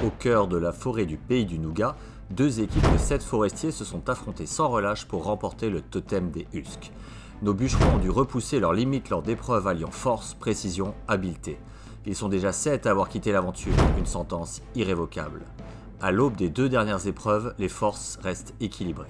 Au cœur de la forêt du Pays du Nougat, deux équipes de 7 forestiers se sont affrontées sans relâche pour remporter le totem des Husks. Nos bûcherons ont dû repousser leurs limites lors d'épreuves alliant force, précision, habileté. Ils sont déjà 7 à avoir quitté l'aventure, une sentence irrévocable. À l'aube des 2 dernières épreuves, les forces restent équilibrées.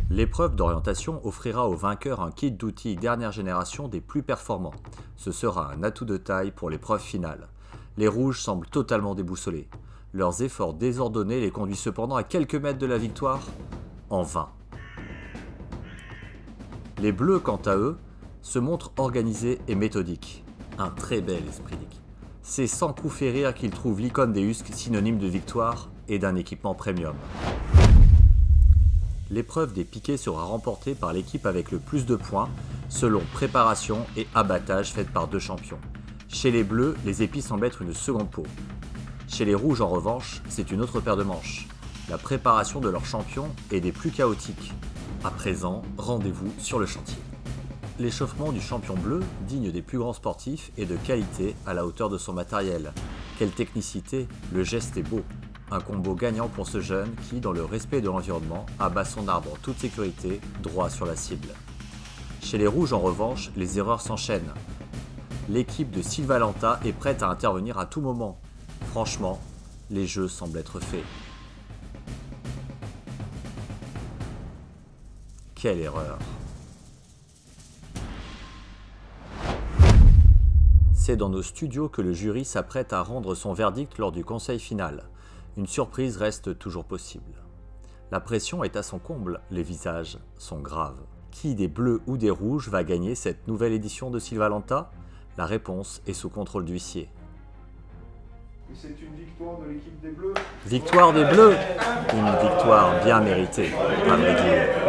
L'épreuve d'orientation offrira aux vainqueurs un kit d'outils dernière génération des plus performants. Ce sera un atout de taille pour l'épreuve finale. Les rouges semblent totalement déboussolés. Leurs efforts désordonnés les conduisent cependant à quelques mètres de la victoire, en vain. Les bleus, quant à eux, se montrent organisés et méthodiques. Un très bel esprit d'équipe. C'est sans coup férir qu'ils trouvent l'icône des Husks synonyme de victoire et d'un équipement premium. L'épreuve des piquets sera remportée par l'équipe avec le plus de points, selon préparation et abattage faites par 2 champions. Chez les bleus, les épis semblent être une seconde peau. Chez les rouges, en revanche, c'est une autre paire de manches. La préparation de leurs champions est des plus chaotiques. À présent, rendez-vous sur le chantier. L'échauffement du champion bleu, digne des plus grands sportifs, est de qualité à la hauteur de son matériel. Quelle technicité, le geste est beau. Un combo gagnant pour ce jeune qui, dans le respect de l'environnement, abat son arbre en toute sécurité, droit sur la cible. Chez les rouges, en revanche, les erreurs s'enchaînent. L'équipe de Sylvalanta est prête à intervenir à tout moment. Franchement, les jeux semblent être faits. Quelle erreur! C'est dans nos studios que le jury s'apprête à rendre son verdict lors du conseil final. Une surprise reste toujours possible. La pression est à son comble, les visages sont graves. Qui des bleus ou des rouges va gagner cette nouvelle édition de Sylvalanta? La réponse est sous contrôle d'huissier. C'est une victoire de l'équipe des Bleus. Victoire des Bleus! Une victoire bien méritée, à vrai dire.